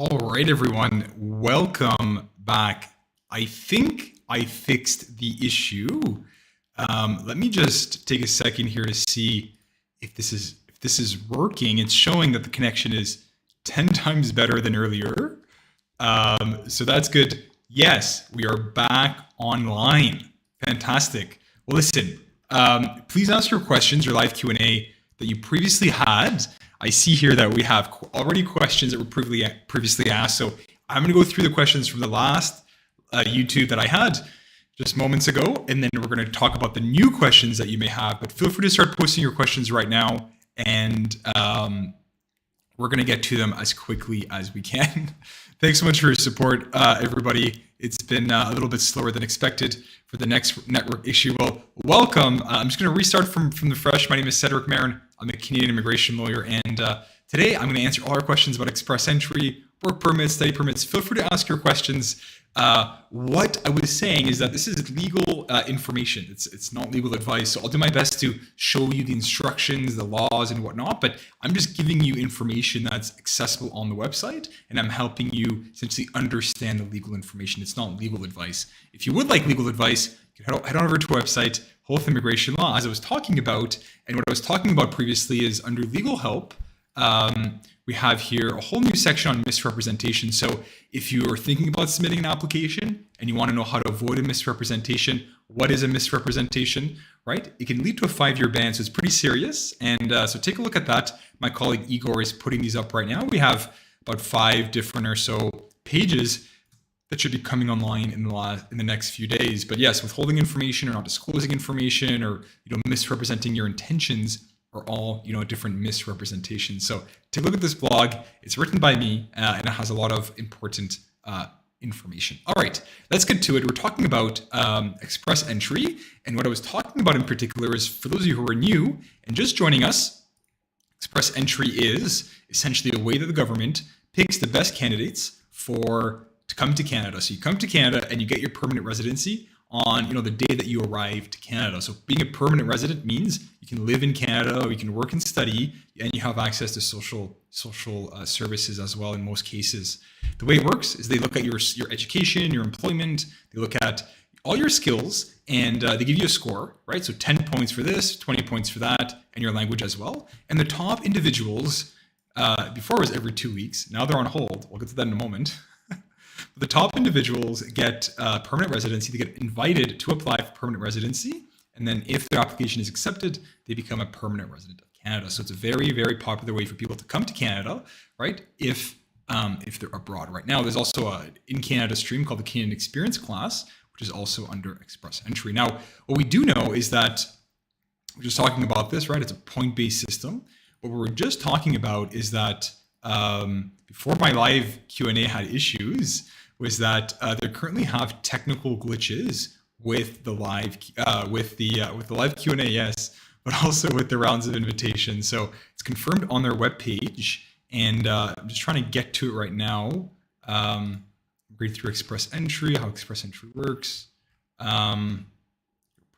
All right, everyone, welcome back. I think I fixed the issue. Let me just take a second here to see if this is working. It's showing that the connection is 10 times better than earlier. So that's good. Yes, we are back online. Fantastic. Well, listen, please ask your questions, your live Q&A that you previously had. I see here that we have already questions that were previously asked. So I'm going to go through the questions from the last YouTube that I had just moments ago, and then we're going to talk about the new questions that you may have. But feel free to start posting your questions right now, and we're going to get to them as quickly as we can. Thanks so much for your support, everybody. It's been a little bit slower than expected for the next network issue. Well, welcome. I'm just going to restart from the fresh. My name is Cédric Marin. I'm a Canadian immigration lawyer, and today I'm going to answer all our questions about express entry, work permits, study permits. Feel free to ask your questions. What I was saying is that this is legal information. It's not legal advice. So I'll do my best to show you the instructions, the laws, and whatnot. But I'm just giving you information that's accessible on the website, and I'm helping you essentially understand the legal information. It's not legal advice. If you would like legal advice, you can head on over to our website, Health Immigration Law, as I was talking about. And what I was talking about previously is under legal help. We have here a whole new section on misrepresentation. So if you are thinking about submitting an application and you want to know how to avoid a misrepresentation, what is a misrepresentation, right? It can lead to a 5-year ban, so it's pretty serious. And so take a look at that. My colleague Igor is putting these up right now. We have about 5 different or so pages that should be coming online in the next few days. But yes, withholding information or not disclosing information or misrepresenting your intentions are all different misrepresentations. So take a look at this blog. It's written by me and it has a lot of important information. All right, let's get to it. We're talking about express entry, and what I was talking about in particular is, for those of you who are new and just joining us, express entry is essentially a way that the government picks the best candidates to come to Canada. So you come to Canada and you get your permanent residency on the day that you arrive to Canada. So being a permanent resident means you can live in Canada, or you can work and study, and you have access to social services as well in most cases. The way it works is they look at your education, your employment, they look at all your skills, and they give you a score, right? So 10 points for this, 20 points for that, and your language as well. And the top individuals, before it was every 2 weeks, now they're on hold. We'll get to that in a moment. The top individuals get permanent residency. They get invited to apply for permanent residency. And then if their application is accepted, they become a permanent resident of Canada. So it's a very, very popular way for people to come to Canada, right? If they're abroad. Right now, there's also a in Canada stream called the Canadian Experience class, which is also under express entry. Now, what we do know is that, we're just talking about this, right? It's a point-based system. What we're just talking about is that before my live Q&A had issues, was that they currently have technical glitches with the live live Q&A, yes, but also with the rounds of invitation. So it's confirmed on their webpage, and I'm just trying to get to it right now. Read through express entry, how express entry works,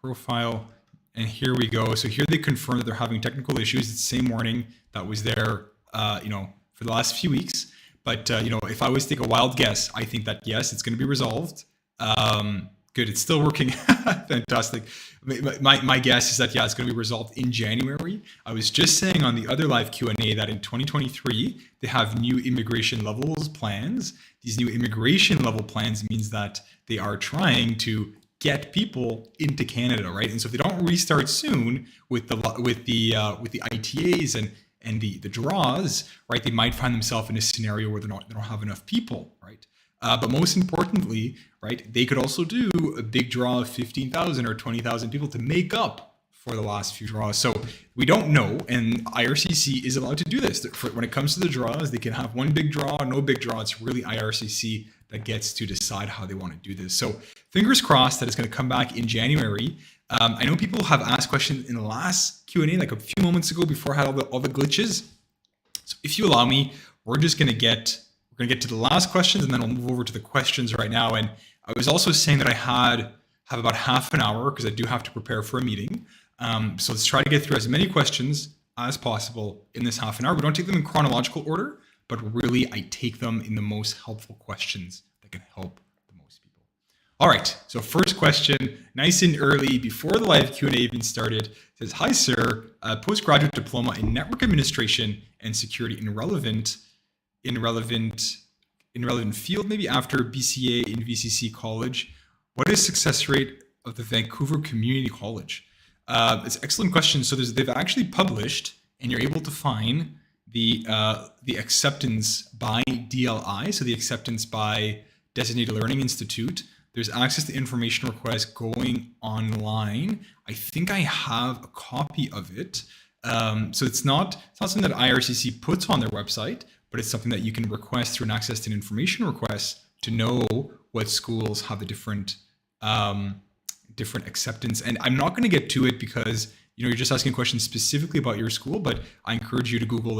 profile, and here we go. So here they confirm that they're having technical issues. It's the same warning that was there, for the last few weeks. But, if I was to take a wild guess, I think that, yes, it's going to be resolved. Good. It's still working. Fantastic. My guess is that, yeah, it's going to be resolved in January. I was just saying on the other live Q&A that in 2023, they have new immigration levels plans. These new immigration level plans means that they are trying to get people into Canada, right? And so if they don't restart soon with the ITAs and the draws, right, they might find themselves in a scenario where they don't have enough people, right? But most importantly, right, they could also do a big draw of 15,000 or 20,000 people to make up for the last few draws. So we don't know, and IRCC is allowed to do this. When it comes to the draws, they can have one big draw, no big draw. It's really IRCC that gets to decide how they want to do this. So fingers crossed that it's going to come back in January. I know people have asked questions in the last Q&A, like a few moments ago before I had all the glitches. So if you allow me, we're going to get to the last questions, and then we'll move over to the questions right now. And I was also saying that I have about half an hour because I do have to prepare for a meeting. So let's try to get through as many questions as possible in this half an hour. We don't take them in chronological order, but really I take them in the most helpful questions that can help the most people. All right, so first question, nice and early, before the live Q&A even started, says, hi sir, postgraduate diploma in network administration and security in relevant field, maybe after BCA in VCC College. What is success rate of the Vancouver Community College? It's an excellent question. So they've actually published, and you're able to find the acceptance by DLI, so the acceptance by Designated Learning Institute. There's access to information requests going online. I think I have a copy of it. So it's not something that IRCC puts on their website, but it's something that you can request through an access to information request to know what schools have the different acceptance. And I'm not going to get to it because you're just asking questions specifically about your school, but I encourage you to Google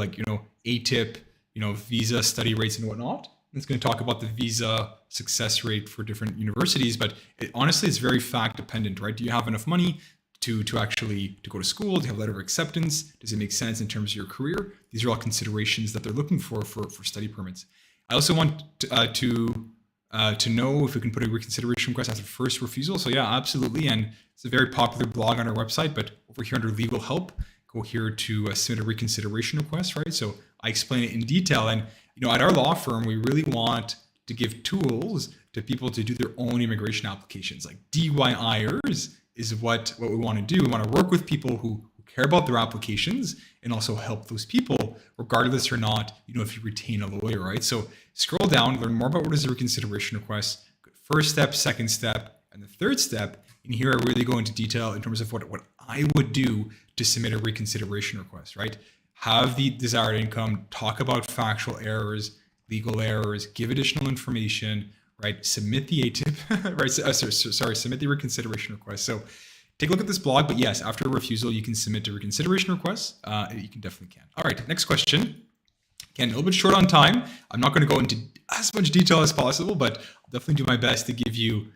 ATIP, visa study rates and whatnot. It's going to talk about the visa success rate for different universities, but honestly, it's very fact dependent, right? Do you have enough money to go to school? Do you have a letter of acceptance? Does it make sense in terms of your career? These are all considerations that they're looking for study permits. I also want to know if we can put a reconsideration request after first refusal. So yeah, absolutely. And it's a very popular blog on our website, but over here under legal help, go here to submit a reconsideration request, right? So I explain it in detail. And at our law firm, we really want to give tools to people to do their own immigration applications. Like DYIers is what we want to do. We want to work with people who care about their applications and also help those people, regardless or not, if you retain a lawyer, right? So scroll down, learn more about what is a reconsideration request, first step, second step, and the third step. And here I really go into detail in terms of what I would do to submit a reconsideration request, right? Have the desired income, talk about factual errors, legal errors, give additional information, right? Submit the ATIP, right? Submit the reconsideration request. So take a look at this blog, but yes, after a refusal, you can submit a reconsideration request. You definitely can. All right, next question. Again, a little bit short on time. I'm not going to go into as much detail as possible, but I'll definitely do my best to give you,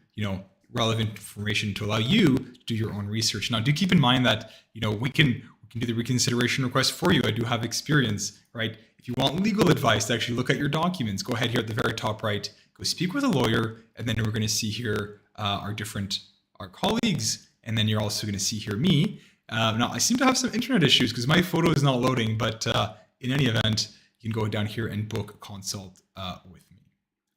relevant information to allow you to do your own research. Now, do keep in mind that, we can do the reconsideration request for you. I do have experience, right? If you want legal advice to actually look at your documents, go ahead here at the very top right, go speak with a lawyer, and then we're going to see here our colleagues, and then you're also going to see here me. Now, I seem to have some internet issues because my photo is not loading, but in any event, you can go down here and book a consult with me.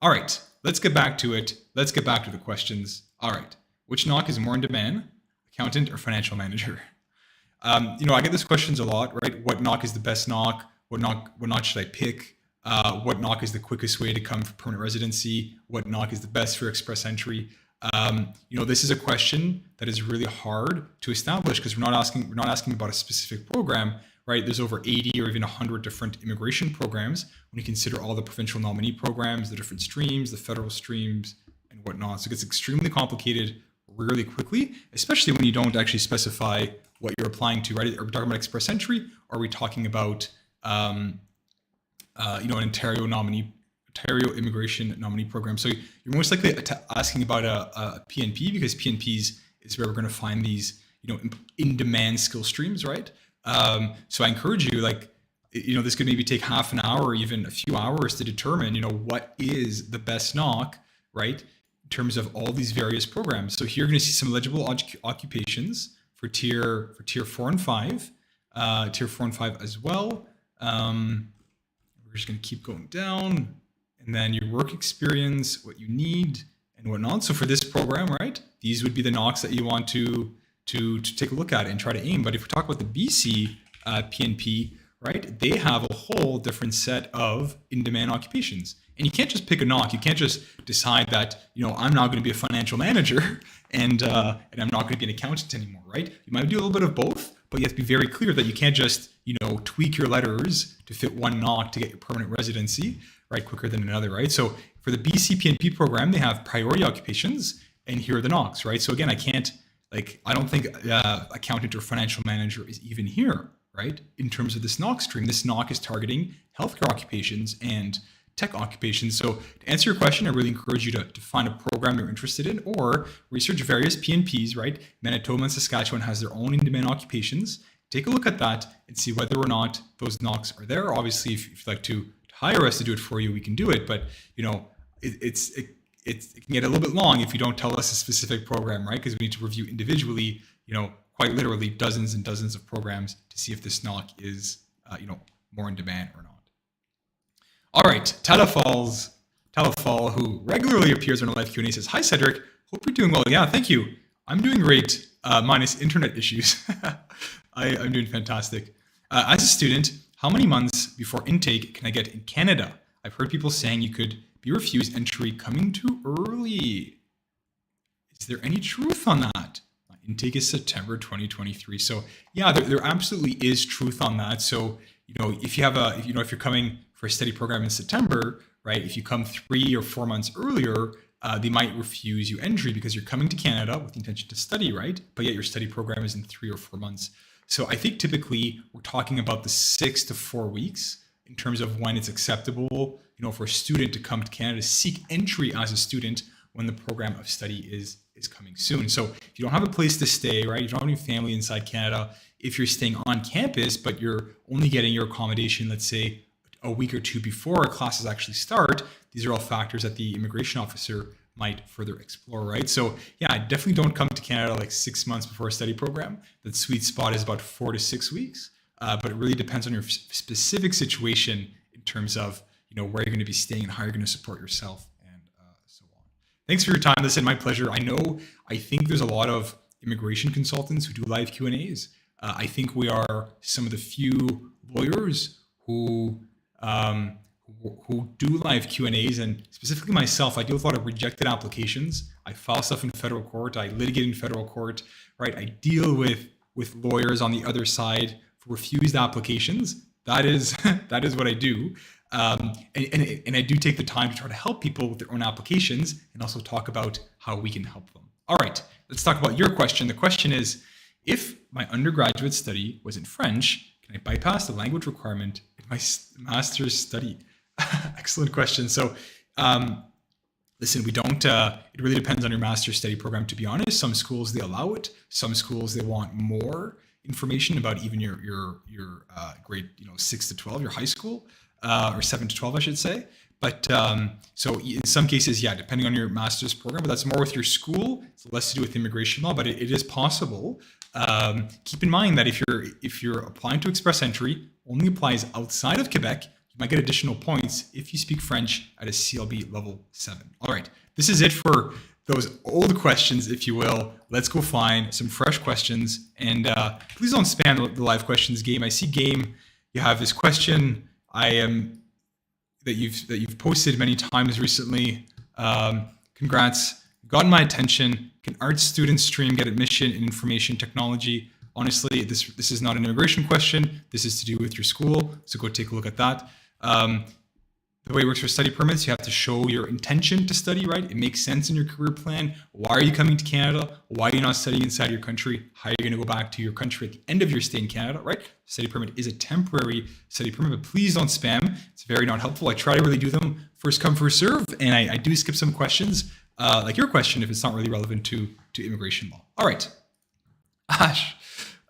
All right, let's get back to it. Let's get back to the questions. All right, which NOC is more in demand, accountant or financial manager? I get these questions a lot, right? What NOC is the best NOC? What NOC should I pick? What NOC is the quickest way to come for permanent residency? What NOC is the best for express entry? This is a question that is really hard to establish because we're not asking about a specific program, right? There's over 80 or even 100 different immigration programs when you consider all the provincial nominee programs, the different streams, the federal streams, and whatnot. So it gets extremely complicated really quickly, especially when you don't actually specify what you're applying to, right? Are we talking about express entry? Or are we talking about, an Ontario immigration nominee program? So you're most likely asking about a PNP because PNPs is where we're going to find these, in-demand skill streams, right? So I encourage you, this could maybe take half an hour or even a few hours to determine, what is the best NOC, right? In terms of all these various programs. So here you're going to see some eligible occupations for tier 4 and 5, tier 4 and 5 as well. We're just going to keep going down, and then your work experience, what you need, and whatnot. So for this program, right, these would be the NOCs that you want to take a look at and try to aim. But if we talk about the BC PNP, right, they have a whole different set of in-demand occupations. And you can't just pick a NOC. You can't just decide that, I'm not going to be a financial manager and I'm not going to be an accountant anymore, right? You might do a little bit of both, but you have to be very clear that you can't just, tweak your letters to fit one NOC to get your permanent residency, right, quicker than another, right? So for the BC PNP program, they have priority occupations, and here are the NOCs, right? So again, I don't think accountant or financial manager is even here, right? In terms of this NOC stream, this NOC is targeting healthcare occupations and tech occupations. So to answer your question, I really encourage you to find a program you're interested in or research various PNPs, right? Manitoba and Saskatchewan has their own in-demand occupations. Take a look at that and see whether or not those NOCs are there. Obviously, if you'd like to hire us to do it for you, we can do it. But it can get a little bit long if you don't tell us a specific program, right? Because we need to review individually, quite literally dozens and dozens of programs to see if this knock is, more in demand or not. All right, Talafal, who regularly appears on our live Q&A, says, "Hi, Cedric. Hope you're doing well." Yeah, thank you. I'm doing great, minus internet issues. I'm doing fantastic. As a student, how many months before intake can I get in Canada? I've heard people saying you could be refused entry coming too early. Is there any truth on that? My intake is September 2023. So yeah, there absolutely is truth on that. So, if you're coming for a study program in September, right? If you come 3 or 4 months earlier, they might refuse you entry because you're coming to Canada with the intention to study, right? But yet your study program is in 3 or 4 months. So I think typically we're talking about the 6 to 4 weeks in terms of when it's acceptable, for a student to come to Canada, seek entry as a student when the program of study is coming soon. So if you don't have a place to stay, right? You don't have any family inside Canada. If you're staying on campus, but you're only getting your accommodation, let's say a week or two before classes actually start, these are all factors that the immigration officer might further explore, right? So yeah, definitely don't come to Canada like 6 months before a study program. The sweet spot is about 4 to 6 weeks, but it really depends on your specific situation in terms of where you're going to be staying and how you're going to support yourself and so on. Thanks for your time. Listen, my pleasure. I think there's a lot of immigration consultants who do live Q&As. I think we are some of the few lawyers who do live Q&As, and specifically myself, I deal with a lot of rejected applications. I file stuff in federal court. I litigate in federal court, right? I deal with lawyers on the other side for refused applications. That is what I do. And I do take the time to try to help people with their own applications and also talk about how we can help them. All right, let's talk about your question. The question is, if my undergraduate study was in French, can I bypass the language requirement in my master's study? Excellent question. So, listen, we don't, it really depends on your master's study program, to be honest. Some schools, they allow it. Some schools, they want more information about even your grade, 6 to 12, your high school, or 7 to 12, I should say. But so in some cases, yeah, depending on your master's program, but that's more with your school. It's less to do with immigration law, but it is possible. Keep in mind that if you're applying to express entry, only applies outside of Quebec. You might get additional points if you speak French at a CLB level 7. All right, this is it for those old questions, if you will. Let's go find some fresh questions, and please don't spam the live questions game. I see game. You have this question. That you've posted many times recently. Congrats, gotten my attention. Can art students stream get admission in information technology? Honestly, this is not an immigration question. This is to do with your school. So go take a look at that. The way it works for study permits, you have to show your intention to study, right? It makes sense in your career plan. Why are you coming to Canada? Why are you not studying inside your country? How are you going to go back to your country at the end of your stay in Canada, right? Study permit is a temporary study permit, but please don't spam. It's very not helpful. I try to really do them first come, first serve, and I do skip some questions, like your question, if it's not really relevant to immigration law. All right. Ash.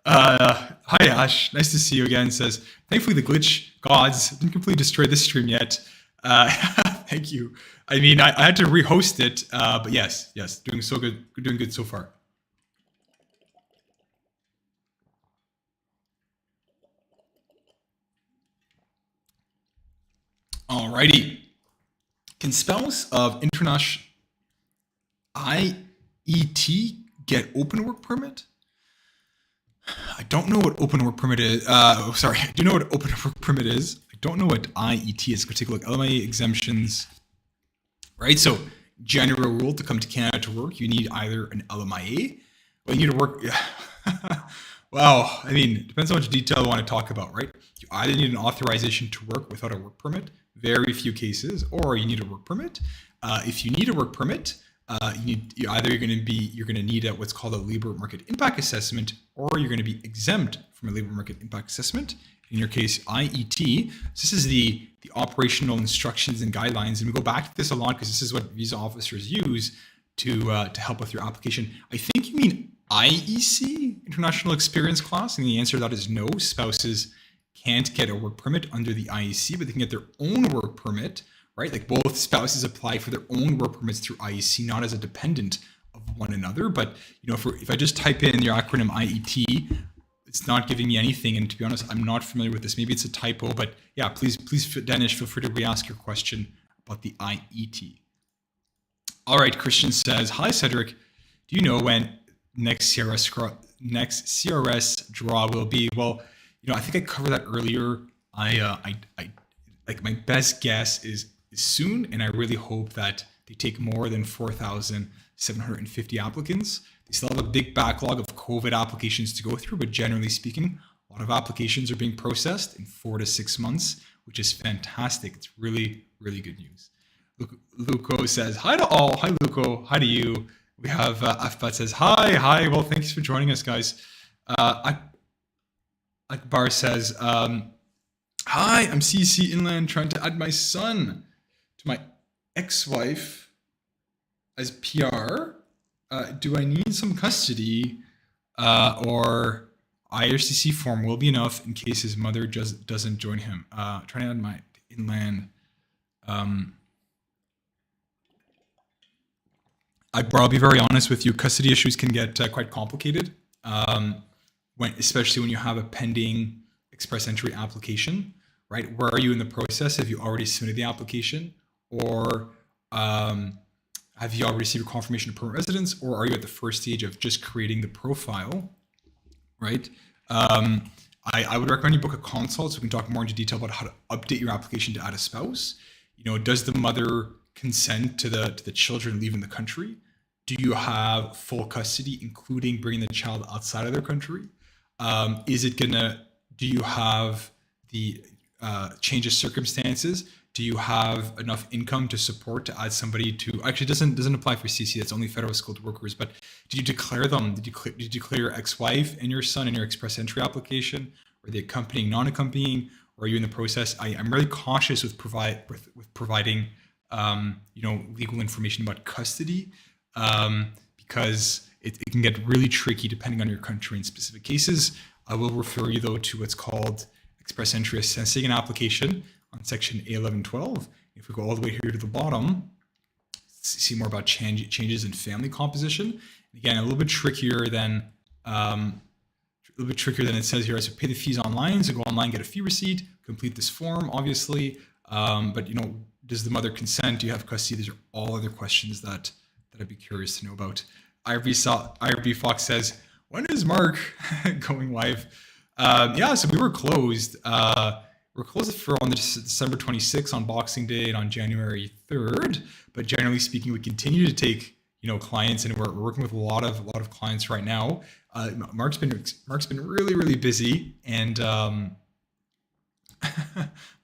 Hi, Ash. Nice to see you again. Says, thankfully the glitch gods didn't completely destroy this stream yet. Thank you. I mean, I had to rehost it, but yes, doing so good, doing good so far. Alrighty. Can spouse of international IET get open work permit? I don't know what open work permit is. Sorry, I do know what open work permit is. I don't know what IET is. Go take a look. LMIA exemptions, right? So general rule to come to Canada to work, you need either an LMIA or you need to work. Wow. I mean, it depends on how much detail you want to talk about, right? You either need an authorization to work without a work permit, very few cases, or you need a work permit. If you need a work permit, you're going to need what's called a labor market impact assessment, or you're going to be exempt from a labor market impact assessment. In your case, IET. So this is the operational instructions and guidelines, and we go back to this a lot because this is what visa officers use to help with your application. I think you mean IEC, International Experience Class, and the answer to that is no. Spouses can't get a work permit under the IEC, but they can get their own work permit, right? Like both spouses apply for their own work permits through IEC, not as a dependent of one another. But if I just type in your acronym IET, it's not giving me anything. And to be honest, I'm not familiar with this. Maybe it's a typo, but yeah, please, Danish, feel free to re-ask your question about the IET. All right, Christian says, hi, Cedric. Do you know when next CRS draw will be? Well, I think I covered that earlier. I like my best guess is soon, and I really hope that they take more than 4,750 applicants. They still have a big backlog of COVID applications to go through, but generally speaking, a lot of applications are being processed in 4 to 6 months, which is fantastic. It's really, really good news. Luco says, hi to all. Hi, Luco. Hi to you. We have Afbat says, hi. Well, thanks for joining us, guys. Akbar says, hi, I'm CC Inland trying to add my son to my ex-wife as PR. Do I need some custody or IRCC form will be enough in case his mother doesn't join him? Trying to add my Inland. I'll be very honest with you. Custody issues can get quite complicated, especially when you have a pending express entry application, right? Where are you in the process? Have you already submitted the application, or have you already received a confirmation of permanent residence, or are you at the first stage of just creating the profile, right? I would recommend you book a consult so we can talk more into detail about how to update your application to add a spouse. Does the mother consent to the children leaving the country? Do you have full custody, including bringing the child outside of their country? Do you have the change of circumstances? Do you have enough income to support to add somebody to, actually doesn't apply for CC, that's only federal skilled workers, but did you declare them? Did you declare your ex-wife and your son in your express entry application? Are they accompanying, non-accompanying, or are you in the process? I'm really cautious with providing legal information about custody because it can get really tricky depending on your country in specific cases. I will refer you though to what's called express entry assessing an application on section A1112. If we go all the way here to the bottom, see more about changes in family composition. Again, a little bit trickier than it says here. So pay the fees online. So go online, get a fee receipt, complete this form, obviously. But does the mother consent? Do you have custody? These are all other questions that I'd be curious to know about. IRB Fox says, when is Mark going live? So we were closed. We're closed on December 26th on Boxing Day and on January 3rd. But generally speaking, we continue to take clients, and we're working with a lot of clients right now. Mark's been really busy, and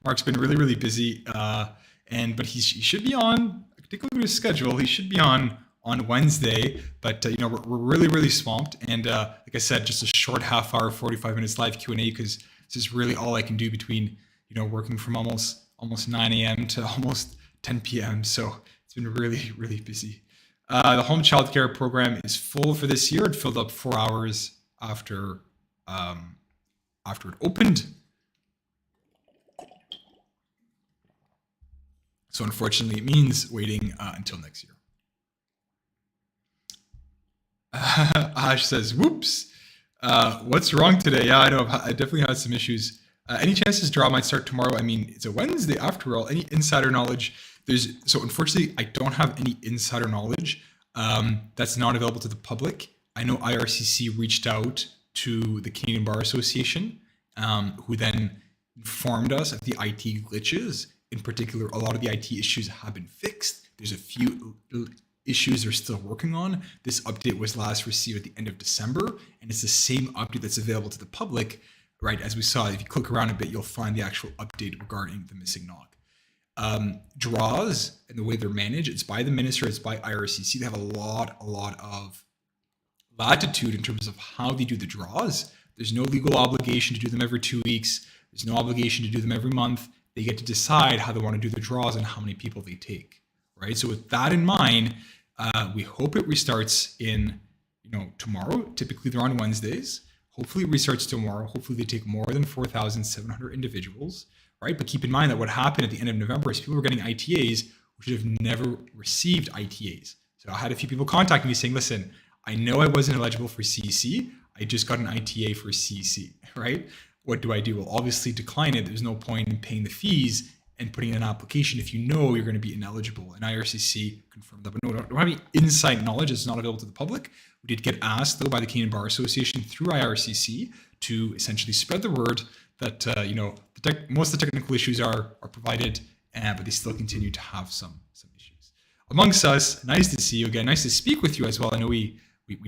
Mark's been really busy. But he should be on, particularly with his schedule, he should be on Wednesday, but we're really swamped, and like I said, just a short half hour, 45 minutes live Q&A, because this is really all I can do between working from almost 9 a.m. to almost 10 p.m. So it's been really busy. The home childcare program is full for this year. It filled up 4 hours after it opened. So unfortunately, it means waiting until next year. Ash says, whoops, what's wrong today? Yeah, I know, I definitely had some issues. Any chances draw might start tomorrow? I mean, it's a Wednesday after all. Any insider knowledge? So unfortunately, I don't have any insider knowledge that's not available to the public. I know IRCC reached out to the Canadian Bar Association, who then informed us of the IT glitches. In particular, a lot of the IT issues have been fixed. There's a few issues they're still working on. This update was last received at the end of December, and it's the same update that's available to the public, right? As we saw, if you click around a bit, you'll find the actual update regarding the missing knock. Draws and the way they're managed, it's by the minister, it's by IRCC. They have a lot of latitude in terms of how they do the draws. There's no legal obligation to do them every 2 weeks. There's no obligation to do them every month. They get to decide how they want to do the draws and how many people they take, right? So with that in mind, we hope it restarts in tomorrow. Typically they're on Wednesdays. Hopefully it restarts tomorrow. Hopefully they take more than 4,700 individuals, right? But keep in mind that what happened at the end of November is people were getting ITAs who should have never received ITAs. So I had a few people contact me saying, listen, I know I wasn't eligible for CEC. I just got an ITA for CEC, right? What do I do? Well, obviously decline it. There's no point in paying the fees and putting in an application if you know you're going to be ineligible. And IRCC confirmed that. But no, don't have any inside knowledge. It's not available to the public. We did get asked, though, by the Canadian Bar Association through IRCC to essentially spread the word that, most of the technical issues are provided, but they still continue to have some issues. Amongst us, nice to see you again. Nice to speak with you as well. I know we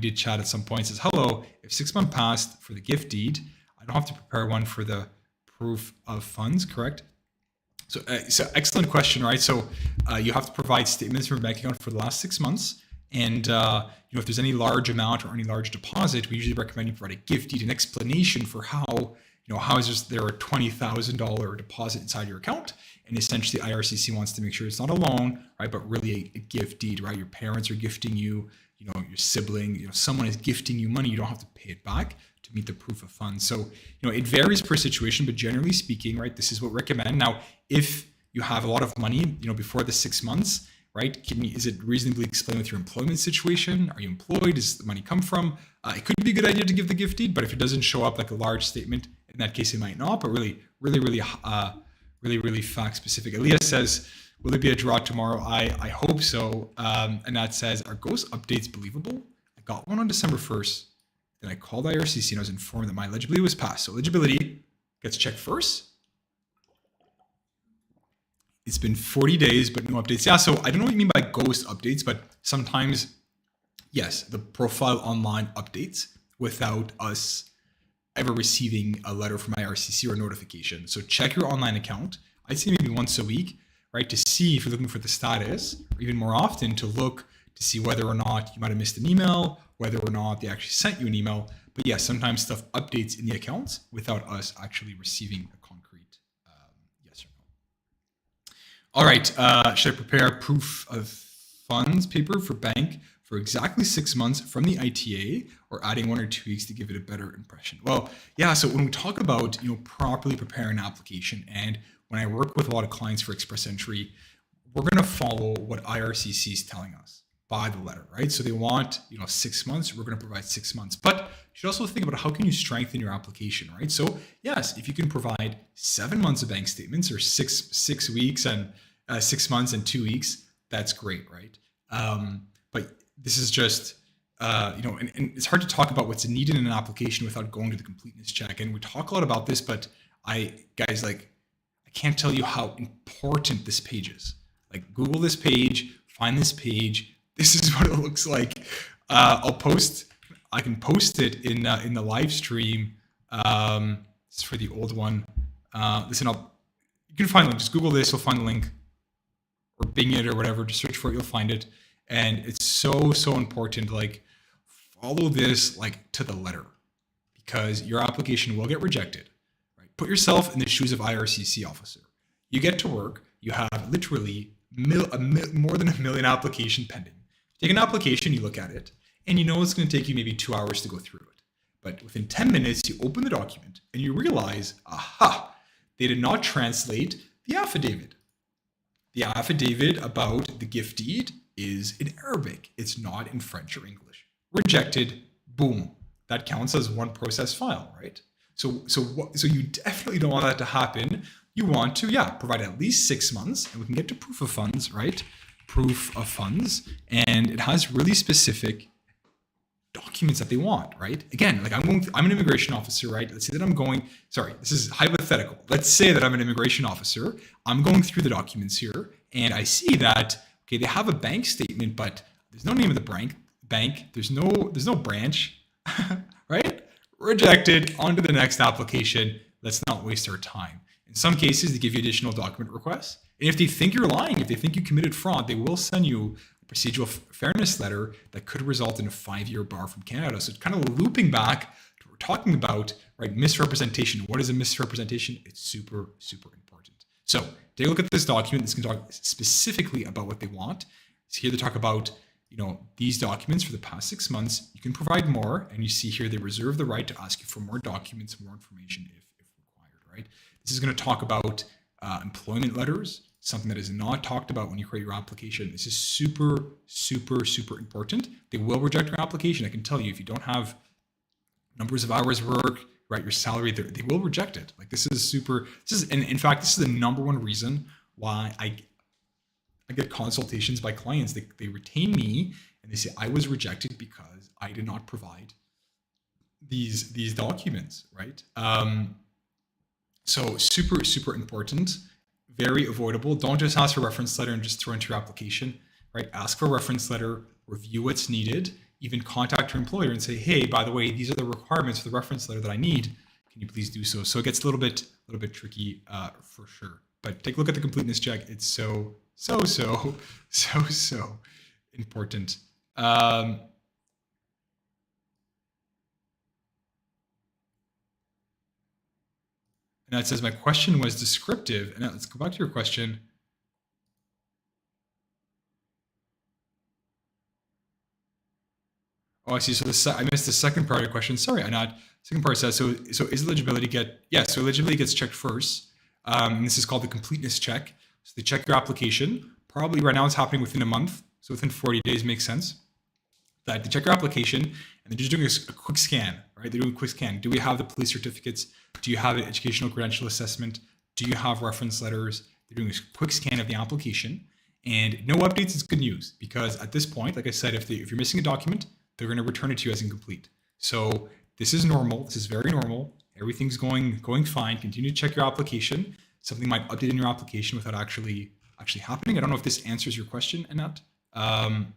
did chat at some point. It says, hello, if 6 months passed for the gift deed, I don't have to prepare one for the proof of funds, correct? So excellent question, right? So you have to provide statements from your bank account for the last 6 months. And if there's any large amount or any large deposit, we usually recommend you provide a gift deed, an explanation for how is there a $20,000 deposit inside your account? And essentially IRCC wants to make sure it's not a loan, right? But really a gift deed, right? Your parents are gifting you, your sibling, someone is gifting you money. You don't have to pay it back to meet the proof of funds. So, it varies per situation, but generally speaking, right, this is what we recommend. Now, if you have a lot of money, before the 6 months, right, is it reasonably explained with your employment situation? Are you employed? Does the money come from? It could be a good idea to give the gift deed, but if it doesn't show up like a large statement, in that case, it might not, but really fact specific. Elias says, will there be a draw tomorrow? I hope so. And that says, are ghost updates believable? I got one on December 1st. Then I called IRCC and I was informed that my eligibility was passed. So eligibility gets checked first. It's been 40 days, but no updates. Yeah, so I don't know what you mean by ghost updates, but sometimes, yes, the profile online updates without us ever receiving a letter from IRCC or a notification. So check your online account. I'd say maybe once a week, right, to see if you're looking for the status, or even more often to look to see whether or not you might have missed an email, whether or not they actually sent you an email. But yes, sometimes stuff updates in the accounts without us actually receiving a concrete yes or no. All right, should I prepare a proof of funds paper for bank for exactly 6 months from the ITA, or adding 1 or 2 weeks to give it a better impression? Well, yeah, so when we talk about properly preparing an application, and when I work with a lot of clients for express entry, we're going to follow what IRCC is telling us by the letter, right? So they want 6 months, we're going to provide 6 months. But you should also think about how can you strengthen your application, right? So yes, if you can provide 7 months of bank statements, or six weeks and 6 months and 2 weeks, that's great, right? But this is just and it's hard to talk about what's needed in an application without going to the completeness check. And we talk a lot about this, but I can't tell you how important this page is. Like, Google this page, find this page. This is what it looks like. I can post it in the live stream. It's for the old one. You can find the link. Just Google this, you'll find the link, or Bing it or whatever. Just search for it, you'll find it. And it's so important. Like, follow this to the letter, because your application will get rejected. Right? Put yourself in the shoes of IRCC officer. You get to work. You have literally more than 1 million application pending. Take an application, you look at it, and it's going to take you maybe 2 hours to go through it. But within 10 minutes, you open the document and you realize, aha, they did not translate the affidavit. The affidavit about the gift deed is in Arabic. It's not in French or English. Rejected, boom. That counts as one process file, right? So you definitely don't want that to happen. You want to, provide at least 6 months, and we can get to proof of funds, right? Proof of funds, and it has really specific documents that they want, right? Again, I'm an immigration officer, right? Let's say that this is hypothetical. Let's say that I'm an immigration officer. I'm going through the documents here, and I see that, okay, they have a bank statement, but there's no name of the bank. There's no branch, right? Rejected. On to the next application. Let's not waste our time. In some cases, they give you additional document requests. And if they think you're lying, if they think you committed fraud, they will send you a procedural fairness letter that could result in a 5-year bar from Canada. So it's kind of looping back to what we're talking about, right? Misrepresentation. What is a misrepresentation? It's super important. So take a look at this document. This can talk specifically about what they want. So here they talk about these documents for the past 6 months. You can provide more, and you see here they reserve the right to ask you for more documents, more information if required, right? This is going to talk about employment letters, something that is not talked about when you create your application. This is super, super, super important. They will reject your application. I can tell you, if you don't have numbers of hours work, right, your salary, they will reject it. Like, this is super, and in fact, this is the number one reason why I get consultations by clients. They retain me and they say, I was rejected because I did not provide these documents, right? So super, super important, very avoidable. Don't just ask for a reference letter and just throw into your application, right? Ask for a reference letter, review what's needed, even contact your employer and say, hey, by the way, these are the requirements for the reference letter that I need. Can you please do so? So it gets a little bit tricky for sure. But take a look at the completeness check. It's so important. And that says, my question was descriptive. And now let's go back to your question. Oh, I see. So I missed the second part of your question. Sorry, Anad. Second part says, so is eligibility so eligibility gets checked first. And this is called the completeness check. So they check your application. Probably right now it's happening within a month. So within 40 days makes sense. That they check your application and they're just doing a quick scan, right? They're doing a quick scan. Do we have the police certificates? Do you have an educational credential assessment? Do you have reference letters? They're doing a quick scan of the application, and no updates is good news, because at this point, like I said, if you're missing a document, they're going to return it to you as incomplete. So this is normal. This is very normal. Everything's going fine. Continue to check your application. Something might update in your application without actually happening. I don't know if this answers your question, Annette. I'm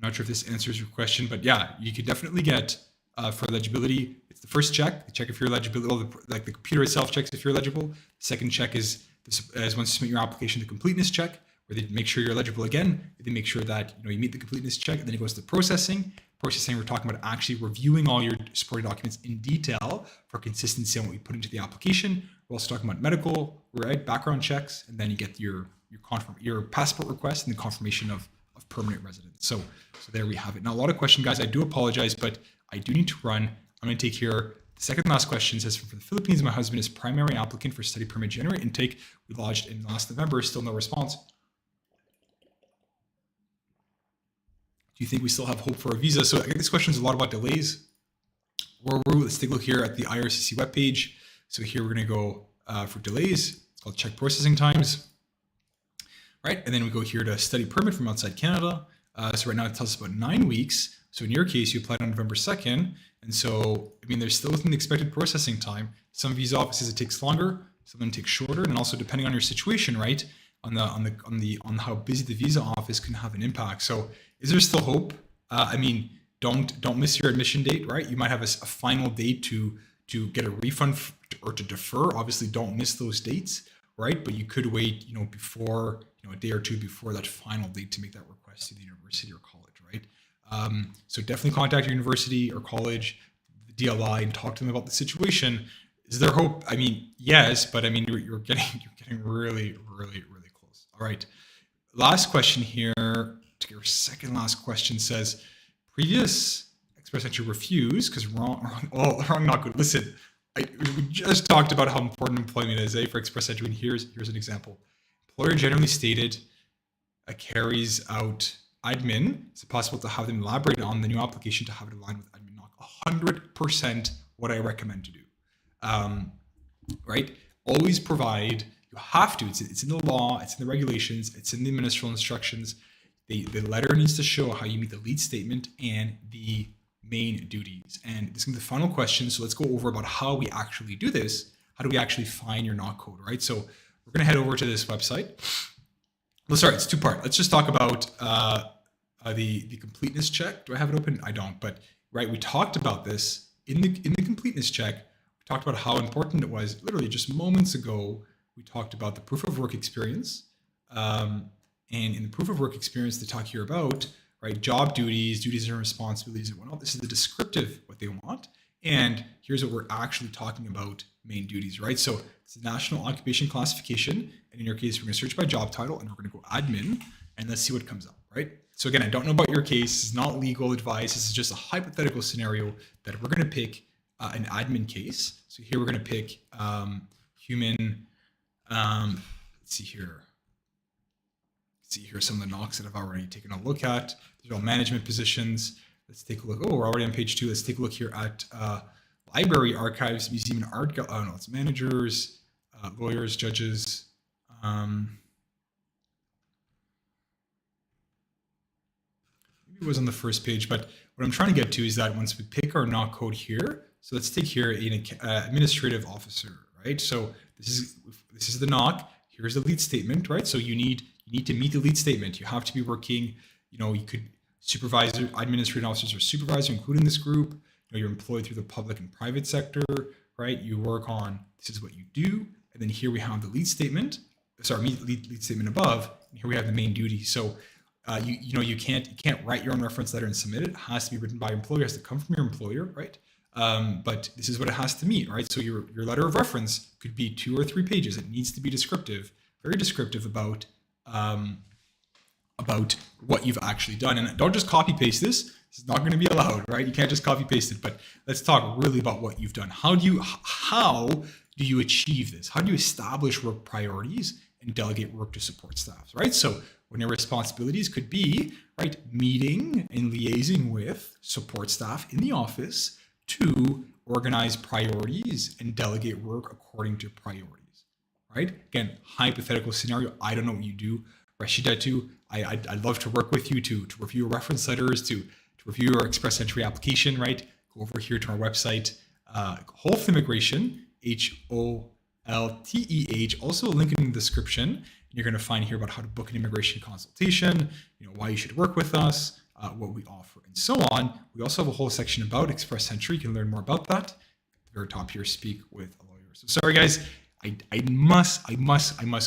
not sure if this answers your question, but yeah, you could definitely get for eligibility. It's the first check. They check if you're eligible. Like the computer itself checks if you're eligible. The second check is once you submit your application, the completeness check, where they make sure you're eligible again. They make sure that you meet the completeness check, and then it goes to processing. Processing, we're talking about actually reviewing all your supporting documents in detail for consistency on what you put into the application. We're also talking about medical, right, background checks, and then you get your passport request and the confirmation of permanent residence. So there we have it. Now, a lot of questions, guys. I do apologize, but I do need to run. I'm going to take here the second last question. Says, for the Philippines, my husband is primary applicant for study permit January intake. We lodged in last November. Still no response. Do you think we still have hope for a visa? So I think this question is a lot about delays. Let's take a look here at the IRCC webpage. So here we're going to go for delays. It's called check processing times. Right, and then we go here to study permit from outside Canada. So right now it tells us about 9 weeks. So in your case, you applied on November 2nd. And so, they're still within the expected processing time. Some visa offices, it takes longer, some of them take shorter. And also depending on your situation, right, on how busy the visa office can have an impact. So is there still hope? Don't miss your admission date, right? You might have a final date to get a refund or to defer. Obviously, don't miss those dates, right? But you could wait, before, a day or two before that final date to make that request to the university or college, right? So definitely contact your university or college, the DLI, and talk to them about the situation. Is there hope? Yes, but you're getting really, really, really close. All right. Last question here. Your second last question says, previous express entry refused because wrong, not good. Listen, we just talked about how important employment is for express entry, and here's an example. Employer generally stated carries out admin. Is it possible to have them elaborate on the new application to have it aligned with admin knock? 100% what I recommend to do. Right? Always provide. You have to. It's in the law. It's in the regulations. It's in the ministerial instructions. The letter needs to show how you meet the lead statement and the main duties. And this is the final question. So let's go over about how we actually do this. How do we actually find your knock code, right? So we're going to head over to this website. Well, sorry, it's two-part. Let's just talk about the completeness check. Do I have it open? I don't, but right, we talked about this in the completeness check. We talked about how important it was. Literally just moments ago, we talked about the proof of work experience. And in the proof of work experience, they talk here about, right, job duties and responsibilities and whatnot. This is the descriptive, what they want. And here's what we're actually talking about, main duties, right? So it's a national occupation classification. And in your case, we're going to search by job title and we're going to go admin and let's see what comes up, right? So again, I don't know about your case. This is not legal advice. This is just a hypothetical scenario that we're going to pick an admin case. So here we're going to pick human, let's see here. See here some of the knocks that I've already taken a look at. These are all management positions. Let's take a look. Oh, we're already on page 2. Let's take a look here at library, archives, museum, and art. Oh no, it's managers, lawyers, judges. Maybe it was on the first page, but what I'm trying to get to is that once we pick our knock code here, so let's take here an administrative officer, right? So this is the knock. Here's the lead statement, right? So you need to meet the lead statement. You have to be working, you could supervisor, administrative officers or supervisor, including this group. You're employed through the public and private sector, right? You work on, this is what you do. And then here we have the lead statement, lead statement above. And here we have the main duty. So you can't write your own reference letter and submit it. It has to be written by employer, it has to come from your employer, right? But this is what it has to meet, right? So your letter of reference could be 2 or 3 pages. It needs to be descriptive, very descriptive about what you've actually done. And don't just copy paste this. This is not going to be allowed, right? You can't just copy paste it, but let's talk really about what you've done. How do you achieve this? How do you establish work priorities and delegate work to support staff, right? So when your responsibilities could be, right, meeting and liaising with support staff in the office to organize priorities and delegate work according to priorities, right? Again, hypothetical scenario. I don't know what you do. Rashida too. I'd love to work with you to review your reference letters, to review your express entry application, right? Go over here to our website, Holth Immigration, HOLTEH, also a link in the description. You're going to find here about how to book an immigration consultation, why you should work with us, what we offer, and so on. We also have a whole section about express entry. You can learn more about that. At the very top here, speak with a lawyer. So sorry guys, I must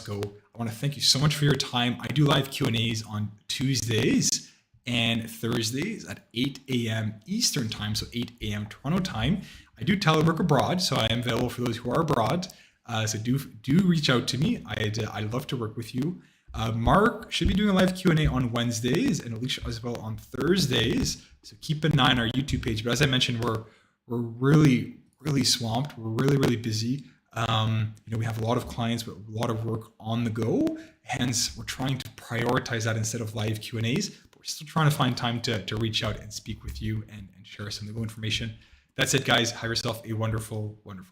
go. I want to thank you so much for your time. I do live Q&As on Tuesdays and Thursdays at 8 a.m. Eastern time, so 8 a.m. Toronto time. I do telework abroad, so I am available for those who are abroad. So do reach out to me. I'd love to work with you. Mark should be doing a live Q&A on Wednesdays and Alicia as well on Thursdays. So keep an eye on our YouTube page. But as I mentioned, we're really swamped. We're really busy. We have a lot of clients with a lot of work on the go. Hence, we're trying to prioritize that instead of live Q&As. But we're still trying to find time to reach out and speak with you and share some legal information. That's it, guys. Have yourself a wonderful weekend.